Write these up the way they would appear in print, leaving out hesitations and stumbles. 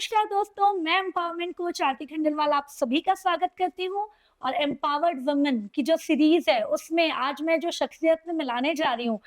नमस्कार दोस्तों, मैं एम्पावरमेंट कोच आरती खंडेलवाल आप सभी का स्वागत करती हूँ। और एम्पावर्ड वुमेन की जो सीरीज है उसमें आज मैं जो शख्सियत में मिलाने जा रही हूँ,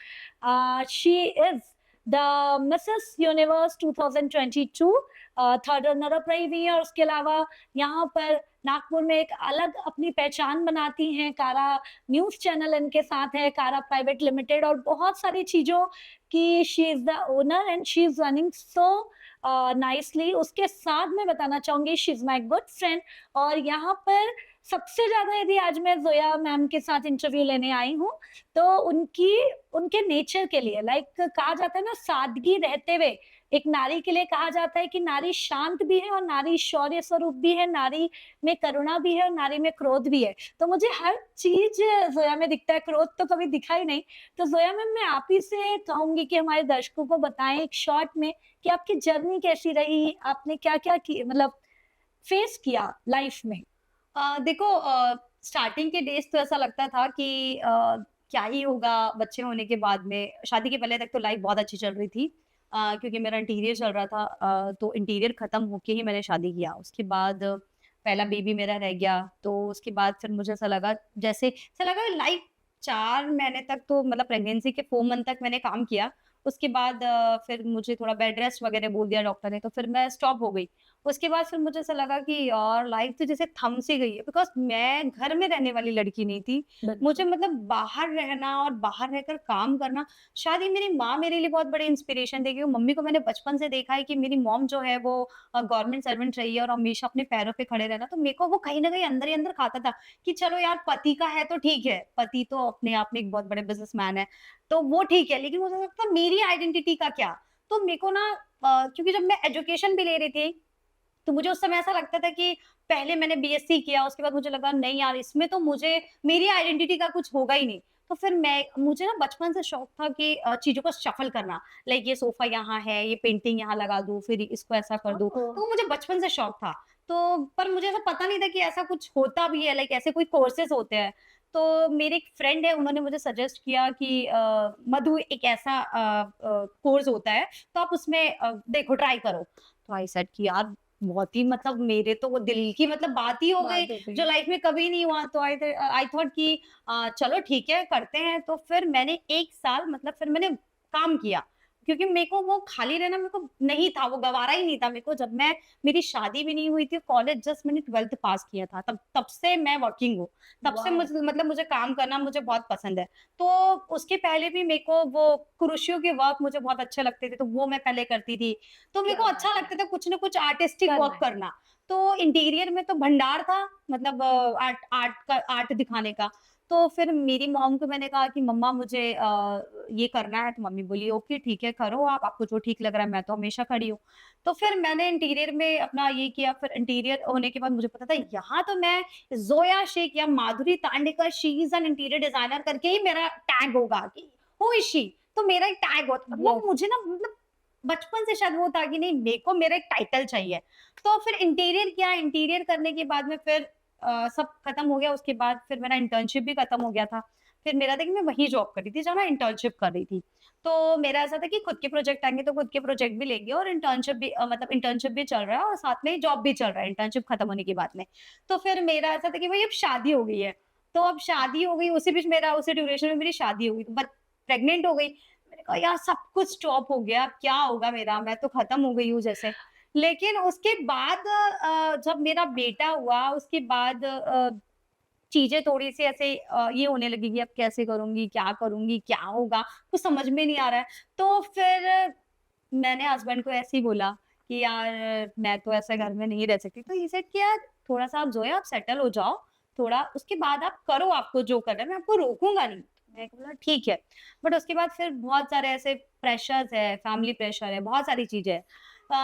she is the Mrs universe 2022, third runner up रही हुई है। और उसके अलावा यहाँ पर नागपुर में एक अलग अपनी पहचान बनाती हैं। कारा न्यूज चैनल इनके साथ है, कारा प्राइवेट लिमिटेड, और बहुत सारी चीजों की she is the owner and she is running so nicely. उसके साथ मैं बताना चाहूंगी she is my good friend. और यहाँ पर सबसे ज्यादा यदि आज मैं जोया मैम के साथ इंटरव्यू लेने आई हूँ तो उनकी उनके नेचर के लिए, कहा जाता है ना, सादगी रहते हुए एक नारी के लिए कहा जाता है कि नारी शांत भी है और नारी शौर्य स्वरूप भी है, नारी में करुणा भी है और नारी में क्रोध भी है। तो मुझे हर चीज जोया में दिखता है, क्रोध तो कभी दिखा ही नहीं। तो जोया मैम, मैं आप ही से कहूंगी कि हमारे दर्शकों को बताएं एक शॉर्ट में कि आपकी जर्नी कैसी रही, आपने क्या-क्या की, मतलब फेस किया लाइफ में? देखो, स्टार्टिंग के डेज़ तो ऐसा लगता था कि क्या ही होगा बच्चे होने के बाद में। शादी के पहले तक तो लाइफ़ बहुत अच्छी चल रही थी, क्योंकि मेरा इंटीरियर चल रहा था, तो इंटीरियर ख़त्म होके ही मैंने शादी किया। उसके बाद पहला बेबी मेरा रह गया, तो उसके बाद फिर मुझे ऐसा लगा लाइफ़ 4 महीने तक तो मतलब प्रेगनेंसी के 4 मंथ तक मैंने काम किया। उसके बाद फिर मुझे थोड़ा बेड रेस्ट वग़ैरह बोल दिया डॉक्टर ने, तो फिर मैं स्टॉप हो गई। उसके बाद फिर मुझे ऐसा लगा कि यार लाइफ तो जैसे थम सी गई है, बिकॉज़ मैं घर में रहने वाली लड़की नहीं थी। मुझे बिल्कुल। मतलब बाहर रहना और बाहर रहकर काम करना। शायद ही मेरी माँ मेरे लिए बहुत बड़ी इंस्पिरेशन थी, क्योंकि मम्मी को मैंने बचपन से देखा है कि मेरी मॉम जो है वो गवर्नमेंट सर्वेंट रही है और हमेशा अपने पैरों पे खड़े रहना। तो मेरे को वो कहीं न कहीं अंदर ही अंदर खाता था कि चलो यार, पति का है तो ठीक है, पति तो अपने आप में एक बहुत बड़े बिज़नेसमैन है, तो वो ठीक है। लेकिन मुझे लगता है मेरी आइडेंटिटी का क्या? तो मेरे को ना, क्योंकि जब मैं एजुकेशन भी ले रही थी, तो मुझे उस समय ऐसा लगता था कि पहले मैंने बीएससी किया, उसके बाद मुझे लगा नहीं यार, इसमें तो मुझे मेरी आइडेंटिटी का कुछ होगा ही नहीं। तो फिर मुझे ना बचपन से शौक था कि चीज़ों को शफ़ल करना, लाइक ये सोफ़ा यहाँ है, ये पेंटिंग यहाँ लगा दूँ, फिर इसको ऐसा कर दूँ। ओह! तो वो मुझे बचपन से शौक था। तो पर मुझे ऐसा पता नहीं था कि ऐसा कुछ होता भी है, लाइक ऐसे कोई कोर्सेज़ होते हैं। तो मेरी एक फ्रेंड है, उन्होंने मुझे सजेस्ट किया कि मधु, एक ऐसा कोर्स होता है, तो आप उसमें देखो, ट्राई करो। तो आई सेड कि यार, बहुत ही मतलब मेरे तो वो दिल की मतलब बात ही हो गई, बात हो गई। जो लाइफ में कभी नहीं हुआ। तो आई थॉट कि चलो ठीक है, करते हैं। तो फिर मैंने 1 साल मतलब फिर मैंने काम किया, क्योंकि मेरे को वो खाली रहना मेरे को नहीं था, वो गवारा ही नहीं था मेरे को। जब मैं मेरी शादी भी नहीं हुई थी, कॉलेज जस्ट मैंने 12th पास किया था, तब तब से मैं वर्किंग हूँ। तब से वाओ! मुझे काम करना मुझे बहुत पसंद है। तो उसके पहले भी मेरे को वो क्रोशियो के वर्क मुझे बहुत अच्छे लगते थे, तो वो मैं पहले करती थी। तो मेरे को क्या अच्छा बात है! लगता था कुछ ना कुछ आर्टिस्टिक करना वर्क है। करना। तो इंटीरियर में तो भंडार था, मतलब आर्ट दिखाने का। तो फिर मेरी मॉम को मैंने कहा कि मम्मा, मुझे ये करना है। तो मम्मी बोली ओके ठीक है, करो आप, आपको जो ठीक लग रहा है, मैं तो हमेशा खड़ी हूँ। तो फिर मैंने इंटीरियर में अपना ये किया। फिर इंटीरियर होने के बाद मुझे पता था यहाँ तो मैं ज़ोया शेख या Madhuri Tandekar, she is an interior designer करके ही मेरा टैग होगा कि हू इज़ शी। तो मेरा एक टैग होता वो यस। मुझे ना, मतलब बचपन से शायद वो था कि नहीं, मेरे को मेरा एक टाइटल चाहिए। तो फिर इंटीरियर किया, इंटीरियर करने के बाद में फिर सब खत्म हो गया। उसके बाद फिर मेरा इंटर्नशिप भी खत्म हो गया था। फिर मेरा था कि मैं वहीं जॉब कर रही थी जहाँ मैं इंटर्नशिप कर रही थी। तो मेरा ऐसा था कि खुद के प्रोजेक्ट आएँगे तो खुद के प्रोजेक्ट भी लेंगे, और इंटर्नशिप भी मतलब इंटर्नशिप भी चल रहा है और साथ में जॉब भी चल रहा है इंटर्नशिप खत्म होने के बाद में। तो फिर मेरा ऐसा था कि भई अब शादी हो गई है। तो अब शादी हो गई, उसी बीच मेरा उसी ड्यूरेशन में मेरी शादी हो गई, बट प्रेग्नेंट हो गई। मैंने कहा यार, सब कुछ स्टॉप हो गया, अब क्या होगा मेरा? मैं तो खत्म हो गई हूँ जैसे। लेकिन उसके बाद जब मेरा बेटा हुआ, उसके बाद चीज़ें थोड़ी-सी ऐसे ये होने लगी कि अब कैसे करूँगी, क्या करूँगी, क्या होगा? कुछ समझ में नहीं आ रहा है। तो फिर मैंने हस्बैंड को ऐसे ही बोला कि यार, मैं तो ऐसे घर में नहीं रह सकती। तो ही सेड कि यार, थोड़ा-सा आप जो है आप सेटल हो जाओ, थोड़ा उसके बाद आप करो, आपको जो करना है, मैं आपको रोकूँगा नहीं। मैंने बोला ठीक है। बट उसके बाद फिर बहुत सारे ऐसे प्रेशर्स है, फैमिली प्रेशर है, बहुत सारी चीज़ें हैं।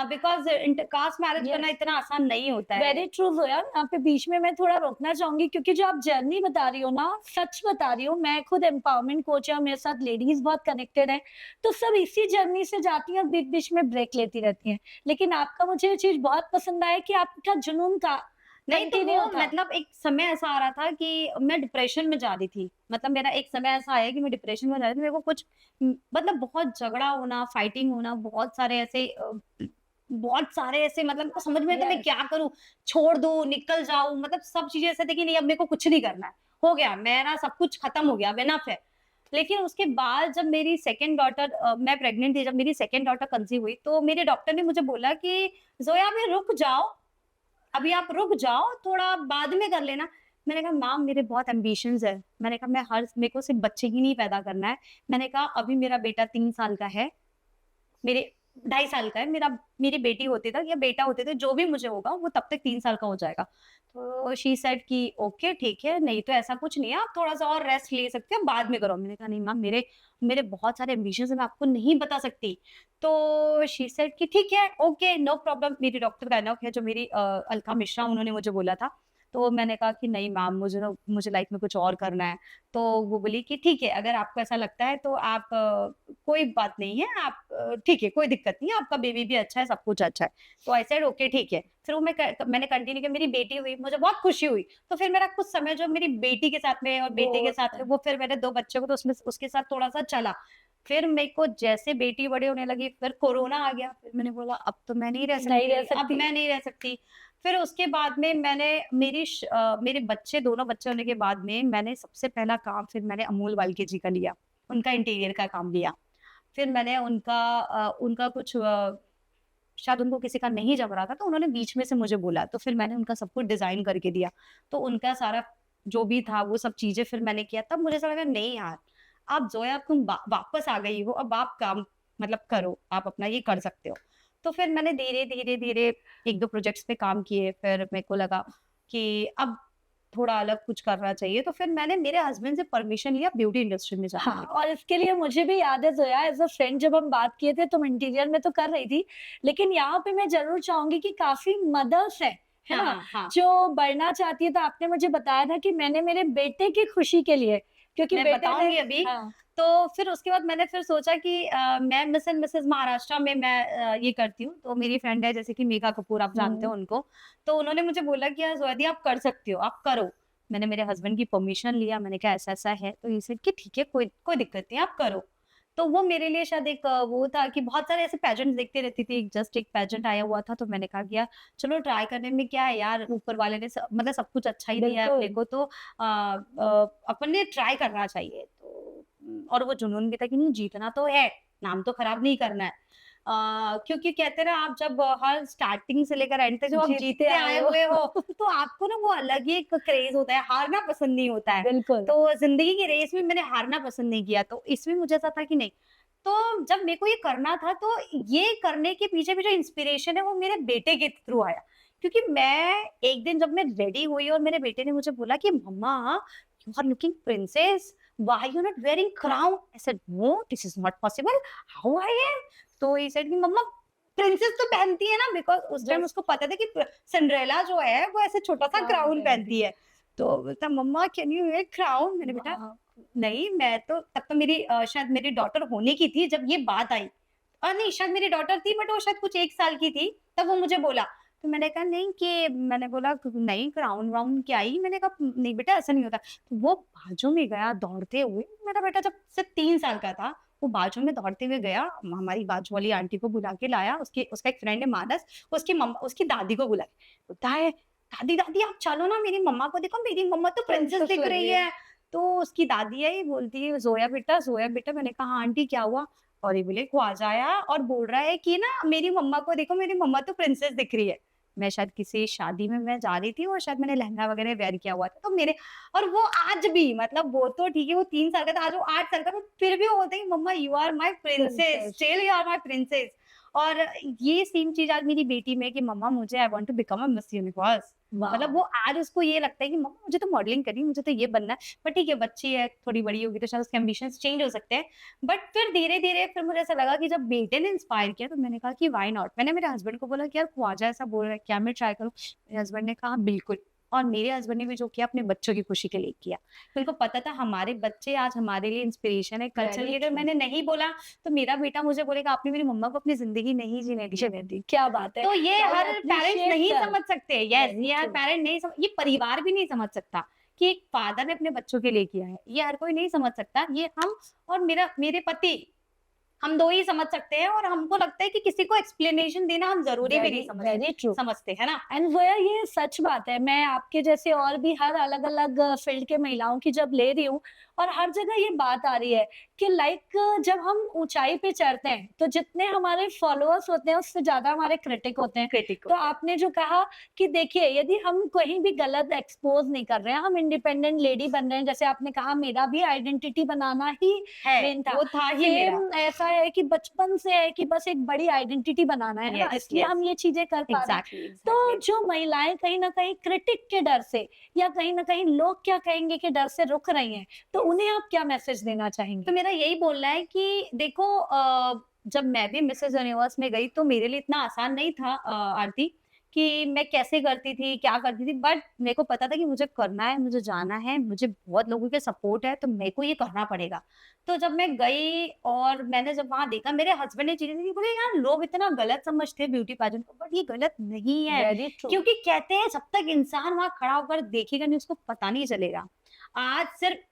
बिकॉज़ इंटर कास्ट मैरिज करना यस। इतना आसान नहीं होता है। Very true Zoya. यहाँ पे बीच में मैं थोड़ा रोकना चाहूंगी क्योंकि जो आप जर्नी बता रही हो ना, सच बता रही हूँ, मैं खुद एम्पावरमेंट कोच है और मेरे साथ लेडीज बहुत कनेक्टेड है। तो सब इसी जर्नी से जाती हैं और बीच बीच में ब्रेक लेती रहती हैं। लेकिन आपका मुझे ये चीज बहुत पसंद आया कि आपका जुनून का नहीं, तो वो कंटिन्यू था। मतलब एक समय ऐसा आ रहा था कि मैं डिप्रेशन में जा रही थी। मतलब मेरा एक समय ऐसा आया कि मैं डिप्रेशन में जा रही थी। मेरे को कुछ मतलब बहुत झगड़ा होना, फाइटिंग होना, बहुत सारे ऐसे बहुत सारे ऐसे, मतलब मेरे को समझ में नहीं था मैं Yes. क्या करूँ? छोड़ दूँ, निकल जाऊँ, मतलब सब चीज़ें ऐसे थी कि नहीं अब मेरे को कुछ नहीं करना है। हो गया, मेरा सब कुछ खत्म हो गया, अब इनफ है। लेकिन उसके बाद जब मेरी सेकंड डॉटर मैं प्रेग्नेंट थी, जब मेरी सेकंड डॉटर कंसीव हुई, तो मेरे डॉक्टर ने मुझे बोला कि ज़ोया अभी रुक जाओ, अभी आप रुक जाओ, थोड़ा बाद में कर लेना। मैंने कहा मैम मेरे बहुत एम्बिशंस है। मैंने कहा मैं हर मेरे को सिर्फ बच्चे ही नहीं पैदा करना है। मैंने कहा अभी मेरा बेटा 3 साल का है, मेरे 2.5 साल का है, मेरी बेटी होती तक या बेटा होते थे, जो भी मुझे होगा वो तब तक 3 साल का हो जाएगा। तो शी सेड कि ओके ठीक है, नहीं तो ऐसा कुछ नहीं है, आप थोड़ा-सा और रेस्ट ले सकते हो, बाद में करो। मैंने कहा नहीं मैम मेरे मेरे बहुत सारे एम्बिशंस हैं, मैं आपको नहीं बता सकती। तो शी सेड कि ठीक है, ओके, नो प्रॉब्लम। मेरी डॉक्टर गायनेक है जो मेरी अलका मिश्रा, उन्होंने मुझे बोला था। तो मैंने कहा कि नहीं मैम मुझे लाइफ में कुछ और करना है। तो वो बोली कि ठीक है, अगर आपको ऐसा लगता है तो आप कोई बात नहीं है, आप ठीक है, कोई दिक्कत नहीं है, आपका बेबी भी अच्छा है, सब कुछ अच्छा है। तो आई सेड ओके ठीक है। फिर वो मैंने कंटिन्यू किया, मेरी बेटी हुई, मुझे बहुत खुशी हुई। तो फिर मेरा कुछ समय जो मेरी बेटी के साथ में और बेटे के वो साथ में, वो फिर मेरे 2 बच्चे को तो उसमें उसके साथ थोड़ा-सा चला। फिर मेरे को जैसे बेटी बड़ी होने लगी, फिर कोरोना आ गया। फिर मैंने बोला अब तो मैं नहीं रह नहीं रह सकती, अब सकती। मैं नहीं रह सकती। फिर उसके बाद में मेरे बच्चे, दोनों बच्चे होने के बाद में मैंने सबसे पहला काम फिर मैंने अमूल वाल्के जी का लिया, उनका इंटीरियर का काम लिया। फिर मैंने उनका कुछ शायद उनको किसी का नहीं जम रहा था, तो उन्होंने बीच में से मुझे बोला, तो फिर मैंने उनका सब कुछ डिज़ाइन करके दिया। तो उनका सारा जो भी था वो सब चीज़ें फिर मैंने किया, तब मुझे ऐसा लगा नहीं यार, आप ज़ोया तुम वापस आ गई हो, अब आप काम मतलब करो, आप अपना ये कर सकते हो। तो फिर मैंने धीरे-धीरे 1-2 प्रोजेक्ट्स पे काम किए, फिर मेरे को लगा कि अब थोड़ा अलग कुछ करना चाहिए, तो फिर मैंने मेरे हस्बैंड से परमिशन लिया ब्यूटी इंडस्ट्री में जाने हाँ, की। और इसके लिए मुझे भी याद है ज़ोया, एज़ अ फ्रेंड जब हम बात किए थे तुम इंटीरियर में तो कर रही थी, लेकिन यहाँ पे मैं ज़रूर चाहूँगी कि काफ़ी मदर्स हैं, है ना? हाँ, हाँ। जो बढ़ना चाहती है, तो आपने मुझे बताया था कि मैंने मेरे बेटे की खुशी के लिए, क्योंकि मैं बेटे ने बताऊँगी अभी। हाँ, तो फिर उसके बाद मैंने फिर सोचा कि मैं मिस एंड मिसेस महाराष्ट्र में मैं ये करती हूँ। तो मेरी फ्रेंड है जैसे कि मेघा कपूर, आप जानते हुँ, हो उनको। तो उन्होंने मुझे बोला कि यार ज़ोया दी आप कर सकती हो, आप करो। मैंने मेरे हस्बैंड की परमिशन लिया, मैंने कहा ऐसा-ऐसा है। तो ही सेड कि ठीक है, कोई कोई दिक्कत नहीं है, आप करो। तो वो मेरे लिए शायद एक वो था कि बहुत सारे ऐसे पेजेंट्स देखती रहती थी। जस्ट एक पेजेंट आया हुआ था, तो मैंने कहा कि यार चलो ट्राई करने में क्या है यार, ऊपर वाले ने मतलब सब कुछ अच्छा ही दिया है अपने बिल्कुल। को, तो अपन ने ट्राई करना चाहिए। तो और वो जुनून भी था कि नहीं जीतना तो है, नाम तो खराब नहीं करना है। क्योंकि कहते हैं ना, आप जब हर स्टार्टिंग से लेकर एंड तक जब आप जीतते जीतते आए आए हो। हुए हो, तो आपको ना वो अलग ही एक क्रेज़ होता है, हारना पसंद नहीं होता है। बिल्कुल, तो ज़िंदगी की रेस में मैंने हारना पसंद नहीं किया, तो इसमें मुझे ऐसा था कि नहीं। तो जब मेरे को ये करना था, तो ये करने के पीछे भी जो इंस्पिरेशन है वो मेरे बेटे के थ्रू आया। क्योंकि मैं एक दिन जब मैं रेडी हुई और मेरे बेटे ने मुझे बोला कि mumma you are looking princess, why you not wearing crown? I said no this is not possible, how I am? तो ही सेड कि मम्मा प्रिंसेस तो पहनती है ना, बिकॉज़ उस टाइम यस, उसको पता था कि सिंड्रेला जो है वो ऐसे छोटा-सा क्राउन क्राउन पहनती पहनती है। है। तो बोलता मम्मा कैन यू वेयर क्राउन? मैंने बेटा वाह! नहीं, मैं तो तब तो मेरी शायद मेरी डॉटर होने की थी जब ये बात आई। नहीं, शायद मेरी डॉटर थी बट वो शायद कुछ 1 साल की थी, तब वो मुझे बोला। तो मैंने कहा नहीं, कि मैंने बोला नहीं क्राउन-व्राउन क्या ही? मैंने कहा नहीं बेटा ऐसा नहीं होता। तो वो बाजू में गया दौड़ते हुए, मेरा बेटा जब सिर्फ 3 साल का था, वो बाजू में दौड़ते हुए गया, हमारी बाजू वाली आंटी को बुला के लाया, उसका एक फ्रेंड है मानस, उसकी दादी को बुलाया। बोलता है, "दादी, दादी आप चलो ना, मेरी मम्मा को देखो, मेरी मम्मा तो प्रिंसेस प्रिंसेस दिख लग रही रही है। है।" तो उसकी दादी आई, बोलती है, ज़ोया बेटा।" मैंने कहा, "हाँ आंटी क्या हुआ?" और ये बोले ख्वाजा आया और बोल रहा है कि ना मेरी मम्मा को देखो, मेरी मम्मा तो प्रिंसेस दिख रही है। मैं शायद किसी शादी में मैं जा रही थी और शायद मैंने लहंगा वगैरह वेयर किया हुआ था। तो मेरे और वो आज भी, मतलब वो तो ठीक है वो 3 साल का था, आज वो 8 साल का, बट फिर भी वो बोलता है कि mumma you are my princess, princess, still you are my princess. और ये सेम चीज़ आज मेरी बेटी में है कि मम्मा मुझे I want to become a Miss Universe. मतलब वो वाओ! आज उसको ये लगता है कि मम्मा मुझे तो मॉडलिंग करनी है, मुझे तो ये बनना है। बट ठीक है, बच्ची है, थोड़ी बड़ी होगी तो शायद उसके एम्बिशंस चेंज हो सकते हैं। बट फिर धीरे-धीरे फिर मुझे ऐसा लगा कि जब बेटे ने इंस्पायर किया, तो मैंने कहा कि व्हाई नॉट? मैंने मेरे हस्बैंड को बोला कि यार ख्वाजा ऐसा बोल रहा है, क्या मैं ट्राई करूँ? मेरे हस्बैंड ने कहा बिल्कुल। और मेरे हस्बैंड ने भी जो किया अपने बच्चों की खुशी के लिए किया। उनको पता था हमारे बच्चे आज हमारे लिए इंस्पिरेशन है। कल्चरली वेरी अगर ट्रू। मैंने नहीं बोला, तो मेरा बेटा मुझे बोलेगा आपने मेरी मम्मा को अपनी ज़िंदगी नहीं जीने दी। जीने दी, क्या बात है! तो ये तो आई हर पेरेंट्स एप्रिशिएट नहीं दैट, समझ सकते। यस, वेरी ये हर ट्रू। पेरेंट नहीं समझ, ये परिवार भी नहीं समझ सकता कि एक फादर ने अपने बच्चों के लिए किया है। ये हर कोई नहीं समझ सकता। ये हम और मेरे पति हम 2 ही समझ सकते हैं और हमको लगता है कि किसी को एक्सप्लेनेशन देना हम ज़रूरी भी नहीं वेरी ट्रू। समझते, है ना? एंड जोया ये सच बात है, मैं आपके जैसे और भी हर अलग-अलग फील्ड के महिलाओं की जब ले रही हूँ और हर जगह ये बात आ रही है कि लाइक जब हम ऊँचाई पे चढ़ते हैं, तो जितने हमारे फॉलोअर्स होते हैं उससे ज़्यादा हमारे क्रिटिक होते हैं। क्रिटिक तो आपने जो कहा कि देखिए यदि हम कहीं भी गलत एक्सपोज़ नहीं कर रहे हैं, हम इंडिपेंडेंट लेडी बन रहे हैं, जैसे आपने कहा मेरा भी आइडेंटिटी बनाना ही है, मेन था। वो था ही मेरा। सेम ऐसा है कि बचपन से है कि बस एक बड़ी आइडेंटिटी बनाना है ना? यस, इसलिए यस। हम ये चीज़ें कर पा रहे हैं। एग्ज़ैक्टली, तो एग्ज़ैक्टली। जो महिलाएँ कहीं न कहीं क्रिटिक के डर से या कहीं न कहीं लोग क्या कहेंगे के डर से रुक रही हैं, तो उन्हें आप क्या मैसेज देना तो चाहेंगी? मेरा यही बोलना है कि देखो जब मैं भी मिसेस यूनिवर्स में गई तो मेरे लिए इतना आसान नहीं था आरती कि मैं कैसे करती थी, क्या करती थी, बट मेरे को पता था कि मुझे करना है, मुझे जाना है, मुझे बहुत लोगों के सपोर्ट है, तो मेरे को ये करना पड़ेगा। तो जब मैं गई और मैंने जब वहाँ देखा, मेरे हस्बैंड ने चीज़ें देखी, बोले यार लोग इतना गलत समझते हैं ब्यूटी पेजेंट को, बट ये गलत नहीं है। Very true. क्योंकि कहते हैं जब तक इंसान वहाँ खड़ा होकर देखेगा नहीं उसको पता नहीं चलेगा। आज सिर्फ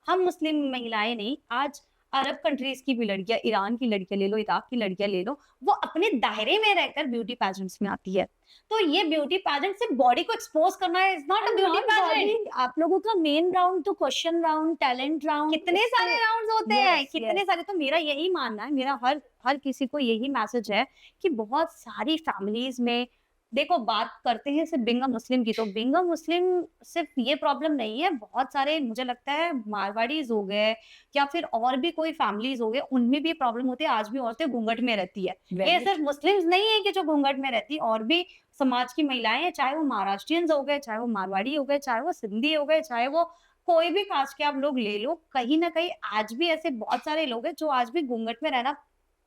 हम मुस्लिम महिलाएँ नहीं, आज अरब कंट्रीज़ की भी लड़कियाँ, ईरान की लड़कियाँ ले लो, इराक की लड़कियाँ ले लो, वो अपने दायरे में रहकर ब्यूटी पेजेंट्स में आती है। तो ये ब्यूटी पेजेंट सिर्फ बॉडी को एक्सपोज़ करना है, is not a beauty not pageant. Body, आप लोगों का मेन राउंड तो क्वेश्चन राउंड, टैलेंट राउंड, कितने सारे इससे राउंड्स होते हैं, यस, कितने यस। सारे। तो मेरा यही मानना है, मेरा हर हर किसी को यही मैसेज है कि बहुत सारी फैमिलीज़ में देखो बात करते हैं सिर्फ बीइंग अ मुस्लिम की, तो बीइंग अ मुस्लिम सिर्फ ये प्रॉब्लम नहीं है, बहुत सारे मुझे लगता है मारवाड़ीज़ हो गए या फिर और भी कोई फैमिलीज़ हो गए, उनमें भी ये प्रॉब्लम होती है, आज भी औरतें घूंघट में रहती है। ये वेरी सिर्फ मुस्लिम्स नहीं है कि जो घूंघट में रहती है, और भी समाज की महिलाएँ हैं, चाहे वो महाराष्ट्रियंस हो गए, चाहे वो मारवाड़ी हो गए, चाहे वो सिंधी हो गए, चाहे वो कोई भी कास्ट के आप लोग ले लो, कहीं न कहीं आज भी ऐसे बहुत सारे लोग हैं जो आज भी घूंघट में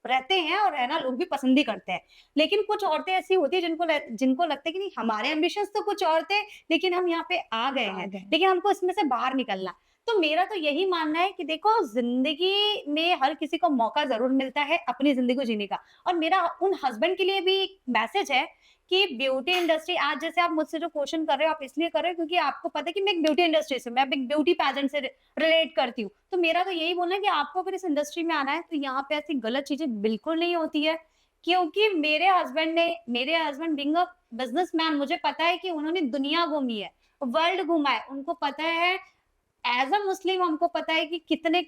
रहते हैं और रहना लोग भी पसंद ही करते हैं। लेकिन कुछ औरतें ऐसी होती हैं जिनको लगता है कि नहीं हमारे एम्बिशंस तो कुछ और थे, लेकिन हम यहाँ पे आ गए आ हैं, गए। लेकिन हमको इसमें से बाहर निकलना है। तो मेरा तो यही मानना है कि देखो ज़िंदगी में हर किसी को मौका ज़रूर मिलता है अपनी ज़िंदगी को जीने का। और मेरा उन हस्बैंड के लिए भी एक मैसेज है कि ब्यूटी इंडस्ट्री आज जैसे आप मुझसे जो क्वेश्चन कर रहे हो, आप इसलिए कर रहे हो क्योंकि आपको पता है कि मैं एक ब्यूटी इंडस्ट्री से मैं एक ब्यूटी पेजेंट से रिलेट करती हूँ। तो मेरा तो यही बोलना है कि आपको अगर इस इंडस्ट्री में आना है तो यहाँ पे ऐसी गलत चीज़ें बिल्कुल नहीं होती है। क्योंकि मेरे हस्बैंड बीइंग अ बिज़नेसमैन मुझे पता है कि उन्होंने दुनिया घूमी है, वर्ल्ड घूमा है। उनको पता है एज़ अ मुस्लिम हमको पता है कि कितने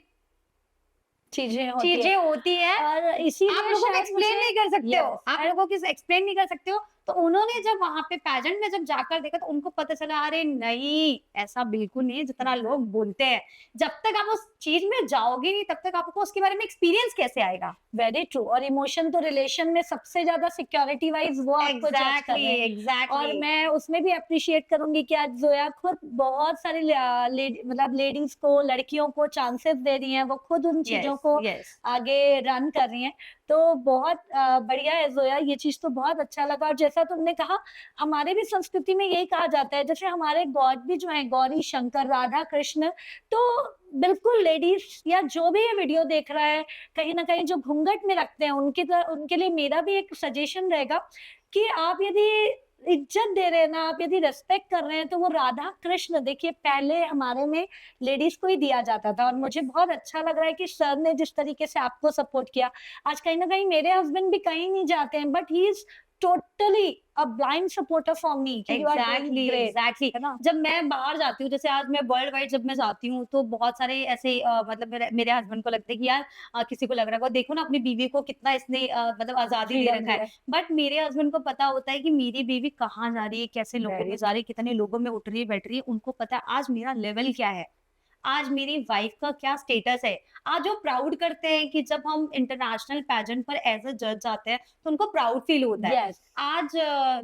चीज़ें होती हैं चीज़ें होती हैं और आप इसीलिए लोगों को शायद एक्सप्लेन मुझे नहीं कर सकते हो। यस आप एंड लोगों को एक्सप्लेन नहीं कर सकते हो। तो उन्होंने जब वहाँ पे पेजेंट में जब जाकर देखा तो उनको पता चला अरे नहीं, ऐसा बिल्कुल नहीं है जितना लोग बोलते हैं। जब तक आप उस चीज़ में जाओगे नहीं तब तक आपको उसके बारे में एक्सपीरियंस कैसे आएगा? Very true. और इमोशन तो रिलेशन में सबसे ज़्यादा सिक्योरिटी वाइज़ वो आपको जज कर एग्ज़ैक्टली, रहे हैं। और एग्ज़ैक्टली। मैं उसमें भी एप्रिशिएट करूँगी कि आज ज़ोया खुद बहुत सारी मतलब लेडीज़ को, लड़कियों को चांसेस दे रही हैं, वो खुद उन चीज़ों यस, को यस। आगे रन कर रही हैं। तो बहुत बढ़िया है ज़ोया, ये चीज़ तो बहुत अच्छा लगा और जैसा तुमने कहा, हमारे भी संस्कृति में यही कहा जाता है, जैसे हमारे गॉड भी जो हैं गौरी शंकर, राधा कृष्ण, तो बिल्कुल लेडीज़ या जो भी ये वीडियो देख रहा है, कहीं न कहीं जो घूंघट में रखते हैं, उनके लिए मेरा भी एक सजेशन रहेगा कि आप यदि इज़्ज़त दे रहे हैं ना, आप यदि रिस्पेक्ट कर रहे हैं, तो वो राधा कृष्ण देखिए पहले हमारे में लेडीज़ को ही दिया जाता था और मुझे बहुत अच्छा लग रहा है कि सर ने जिस तरीके से आपको सपोर्ट किया। आज कहीं न कहीं मेरे हस्बैंड भी कहीं नहीं जाते हैं, but he is totally a blind supporter for me कि you are doing exactly, great, exactly. है ना? जब मैं बाहर जाती हूँ, जैसे आज मैं वर्ल्ड वाइड जब मैं जाती हूँ, तो बहुत सारे ऐसे मतलब मेरे मेरे हस्बैंड को लगता है कि यार किसी को लग रहा होगा, देखो ना अपनी बीवी को कितना इसने मतलब आज़ादी दे फ्रीडम रखा है। दिया। बट मेरे हस्बैंड को पता होता है कि मेरी बीवी कहाँ जा रही है, कैसे लोगों में वेरी जा रही है, कितने लोगों में उठ रही है, बैठ रही है। उनको पता है आज मेरा लेवल क्या है। आज मेरी वाइफ का क्या स्टेटस है। आज वो प्राउड करते हैं कि जब हम इंटरनेशनल पेजेंट पर एज़ अ जज जाते हैं, तो उनको प्राउड फील होता है। यस, आज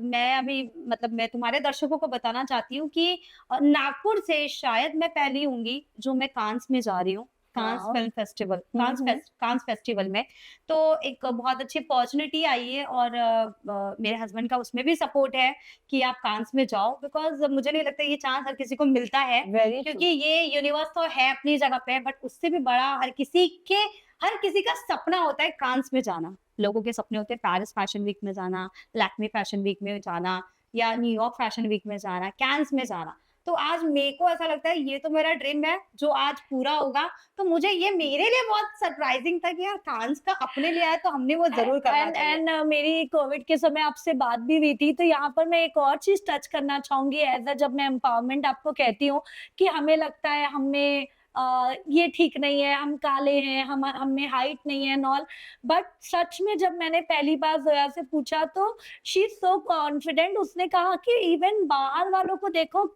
मैं अभी मतलब मैं तुम्हारे दर्शकों को बताना चाहती हूँ कि नागपुर से शायद मैं पहली होंगी जो मैं कांस में जा रही हूँ। कांस वाओ! फिल्म फेस्टिवल हुँ, हुँ। कांस फेस्टिवल में। तो एक बहुत अच्छी अपॉर्च्युनिटी आई है और मेरे हस्बैंड का उसमें भी सपोर्ट है कि आप कांस में जाओ बिकॉज़ मुझे नहीं लगता ये चांस हर किसी को मिलता है। Very true. क्योंकि ये यूनिवर्स तो है अपनी जगह पे बट उससे भी बड़ा हर किसी का सपना होता है कांस में जाना। लोगों के सपने होते हैं पेरिस फैशन वीक में जाना, लैक्मे फैशन वीक में जाना या न्यूयॉर्क फैशन वीक में जाना, कैन्स में जाना। तो आज मेरे को ऐसा लगता है ये तो मेरा ड्रीम है जो आज पूरा होगा। तो मुझे ये मेरे लिए बहुत सरप्राइजिंग था कि यार कांस का अपने लिए आया तो हमने वो ज़रूर करना चाहिए। एंड मेरी कोविड के समय आपसे बात भी हुई थी, तो यहाँ पर मैं एक और चीज़ टच करना चाहूँगी एज़ अ जब मैं एम्पावरमेंट आपको कहती हूँ कि हमें लगता है हमें ये ठीक नहीं है, हम काले हैं, हम में हाइट नहीं है एंड ऑल, बट सच में जब मैंने पहली बार ज़ोया से पूछा तो शी इज़ सो कॉन्फिडेंट, उसने कहा कि इवन बाहर वालों को देखो,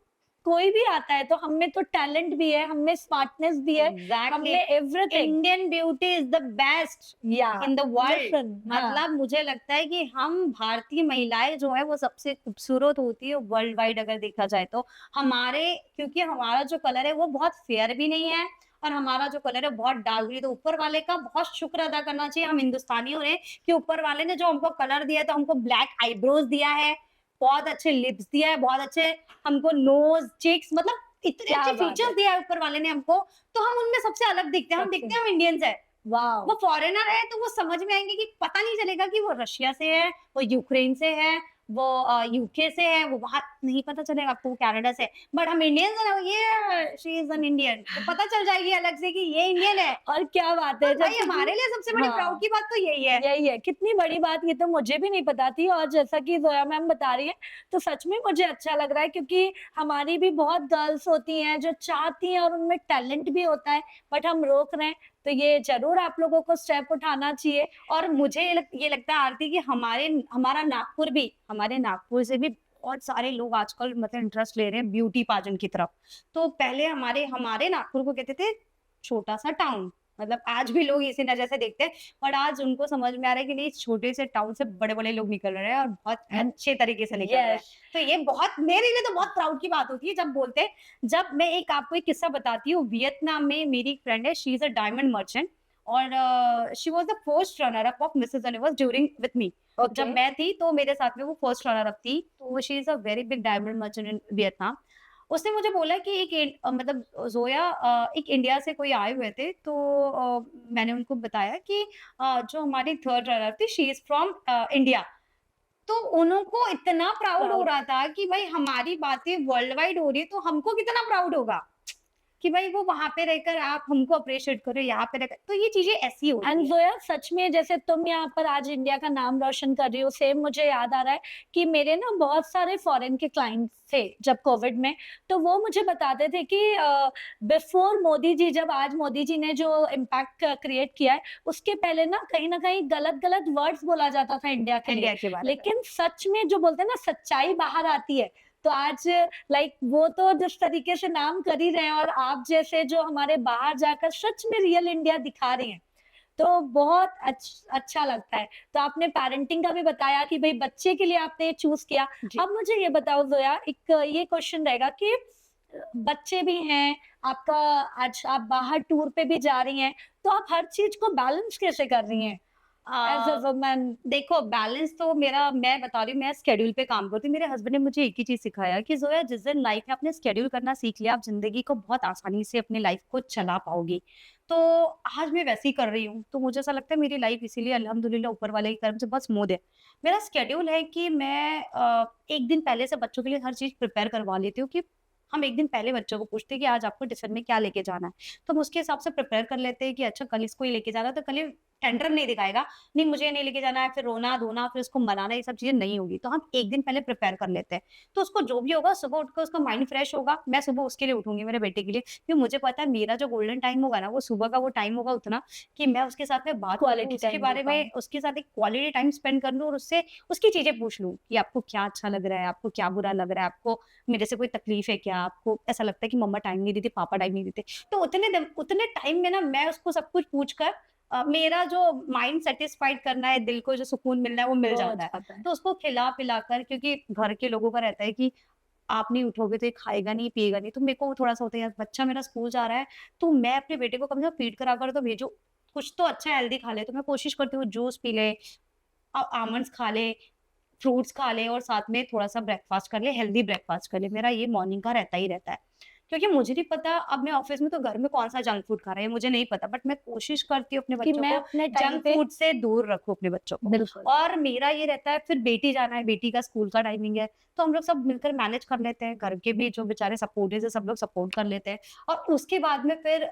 कोई भी आता है तो हम में तो टैलेंट भी है, हम में स्मार्टनेस भी है, हम एग्ज़ैक्टली। में everything. Indian beauty is the best या इन द वर्ल्ड। लिसन, हाँ। मतलब मुझे लगता है कि हम भारतीय महिलाएं जो है वो सबसे खूबसूरत होती है वर्ल्ड वाइड अगर देखा जाए तो। हमारे क्योंकि हमारा जो कलर है वो बहुत फेयर भी नहीं है और हमारा जो कलर है बहुत डार्क भी है। तो ऊपर वाले का बहुत शुक्र अदा करना चाहिए हम हिंदुस्तानी हो रहे कि ऊपर वाले ने जो हमको कलर दिया है, तो हमको ब्लैक आईब्रोज दिया है, बहुत अच्छे लिप्स दिया है, बहुत अच्छे हमको नोज चिक्स मतलब इतने क्या अच्छे बात है। फीचर्स दिया है ऊपर वाले ने हमको। तो हम उनमें सबसे अलग दिखते हैं, हम सबसे। दिखते हैं हम इंडियंस है। वाओ! वो फॉरेनर है तो वो समझ में आएंगे कि पता नहीं चलेगा कि वो रशिया से है, वो यूक्रेन से है, वो यूके से है, वो वहां नहीं पता चलेगा आपको वो कनाडा से है। बट हम इंडियंस है ना, ये शी इज एन इंडियन, तो पता चल जाएगी अलग से कि ये इंडियन है। और क्या बात तो है जब भाई हमारे लिए सबसे बड़ी प्राउड हाँ, की बात तो यही है। यही है, कितनी बड़ी बात, ये तो मुझे भी नहीं पता थी और जैसा कि ज़ोया मैम बता रही हैं, तो सच में मुझे अच्छा लग रहा है क्योंकि हमारी भी बहुत गर्ल्स होती हैं जो चाहती हैं और उनमें टैलेंट भी होता है, बट हम रोक रहे हैं, तो ये ज़रूर आप लोगों को स्टेप उठाना चाहिए। और मुझे ये लगता है आरती कि हमारा नागपुर भी, हमारे नागपुर से भी बहुत सारे लोग आजकल मतलब इंटरेस्ट ले रहे हैं ब्यूटी पार्जन की तरफ। तो पहले हमारे हमारे नागपुर को कहते थे छोटा सा टाउन, मतलब आज भी लोग इसी नजर से देखते हैं, बट आज उनको समझ में आ रहा है कि नहीं, छोटे से टाउन से बड़े बड़े लोग निकल रहे हैं और बहुत एंड अच्छे तरीके से निकल रहे हैं। यस, तो ये बहुत मेरे लिए तो बहुत प्राउड की बात होती है जब बोलते हैं। जब मैं एक आपको एक किस्सा बताती हूँ, वियतनाम में मेरी एक फ्रेंड है, she is a diamond merchant और she was the first runner up of Mrs Universe during with me. जब ओके, मैं थी तो मेरे साथ में वो फर्स्ट रनर अप थी, तो she is a very big diamond merchant in Vietnam. उसने मुझे बोला कि मतलब ज़ोया एक इंडिया से कोई आए हुए थे, तो मैंने उनको बताया कि जो हमारी थर्ड रनर थी शी इज फ्रॉम इंडिया। तो उनको इतना प्राउड हो प्राउड, रहा था कि भाई हमारी बातें वर्ल्ड वाइड हो रही है, तो हमको कितना प्राउड होगा कि भाई वो वहां पे रहकर आप हमको अप्रिशिएट करो, यहाँ पे रहकर। तो ये चीजें ऐसी होती एंड है। ज़ोया सच में जैसे तुम यहाँ पर आज इंडिया का नाम रोशन कर रही हो, सेम मुझे याद आ रहा है कि मेरे ना बहुत सारे फॉरेन के क्लाइंट्स थे जब कोविड में, तो वो मुझे बताते थे कि बिफोर मोदी जी, जब आज मोदी जी ने जो इम्पैक्ट क्रिएट किया है, उसके पहले ना कहीं गलत-गलत वर्ड्स बोला जाता था इंडिया के लिए। इंडिया के बारे में लेकिन सच में जो बोलते हैं ना सच्चाई बाहर आती है, तो आज लाइक वो तो जिस तरीके से नाम कर ही रहे हैं और आप जैसे जो हमारे बाहर जाकर सच में रियल इंडिया दिखा रहे हैं, तो बहुत अच्छा लगता है। तो आपने पेरेंटिंग का भी बताया कि भई बच्चे के लिए आपने ये चूज़ किया। जी। अब मुझे ये बताओ ज़ोया, एक ये क्वेश्चन रहेगा कि बच्चे भी हैं, आपका आज आप बाहर टूर पे भी जा रही हैं, तो आप हर चीज़ को बैलेंस कैसे कर रही हैं एज़ अ आ, वुमन? देखो बैलेंस तो मेरा, मैं बता रही हूँ, मैं शेड्यूल पे काम करती हूँ। मेरे हस्बैंड ने मुझे एक ही चीज सिखाया कि जोया, जिस दिन लाइफ में आपने शेड्यूल करना सीख लिया, आप जिंदगी को बहुत आसानी से अपनी लाइफ को चला पाओगी। तो आज मैं वैसे ही कर रही हूँ, तो मुझे ऐसा लगता है मेरी लाइफ इसीलिए अल्हम्दुलिल्लाह ऊपर वाले की तरफ से बहुत स्मूथ है। मेरा शेड्यूल है कि मैं एक दिन पहले से बच्चों के लिए हर चीज प्रिपेयर करवा लेती हूँ कि हम एक दिन पहले बच्चों को पूछते हैं कि आज आपको टिफिन में क्या लेके जाना है। तो हम उसके हिसाब से प्रिपेयर कर लेते हैं कि अच्छा कल इसको ही लेके जाना है, तो कल ये टेंडर नहीं दिखाएगा, नहीं मुझे नहीं लेके जाना है, फिर रोना-धोना, फिर उसको मनाना, ये सब चीज़ें नहीं होगी। तो हम 1 दिन पहले प्रिपेयर कर लेते हैं। तो उसको जो भी होगा सुबह उठकर उसका माइंड फ्रेश होगा, मैं सुबह उसके लिए उठूँगी मेरे बेटे के लिए, क्योंकि मुझे पता है मेरा जो गोल्डन टाइम होगा ना, वो सुबह का वो टाइम होगा उतना कि मैं उसके साथ में बात करूँ, क्वालिटी उसके टाइम दे बारे पाऊँ। में उसके साथ एक क्वालिटी टाइम स्पेंड कर लूँ और उससे उसकी चीज़ें पूछ लूँ कि आपको क्या अच्छा लग रहा है, आपको क्या बुरा लग रहा है, आपको मेरे से कोई तकलीफ है क्या? आपको ऐसा लगता है कि मम्मा टाइम नहीं देती, पापा टाइम नहीं देते। तो उतने टाइम में ना मैं उसको सब कुछ पूछ कर मेरा जो माइंड सैटिस्फाइड करना है, दिल को जो सुकून मिलना है वो मिल वो हो जाता है। जाता है। तो उसको खिला-पिला कर, क्योंकि घर के लोगों का रहता है कि आप नहीं उठोगे तो ये खाएगा नहीं, पिएगा नहीं। तो मेरे को थोड़ा-सा होता है यार बच्चा मेरा स्कूल जा रहा है, तो मैं अपने बेटे को कम से कम फीड करा कर तो भेजूँ। कुछ तो अच्छा हेल्दी खा ले, तो मैं कोशिश करती हूँ जूस पी ले, आमंड्स खा ले, फ्रूट्स खा ले और साथ में थोड़ा-सा ब्रेकफ़ास्ट कर ले, हेल्दी ब्रेकफ़ास्ट कर ले। मेरा ये मॉर्निंग का रहता ही रहता है। क्योंकि मुझे नहीं पता अब मैं ऑफिस में तो घर में कौन-सा जंक फूड खा रहा है, मुझे नहीं पता, बट मैं कोशिश करती हूँ अपने कि बच्चों मैं को अपने टाइम जंक पे फूड से दूर रखूँ अपने बच्चों को। बिल्कुल। और मेरा ये रहता है, फिर बेटी जाना है, बेटी का स्कूल का टाइमिंग है, तो हम लोग सब मिलकर मैनेज कर लेते हैं, घर के भी जो बेचारे सपोर्टिव्स हैं सब लोग सपोर्ट कर लेते हैं। और उसके बाद में फिर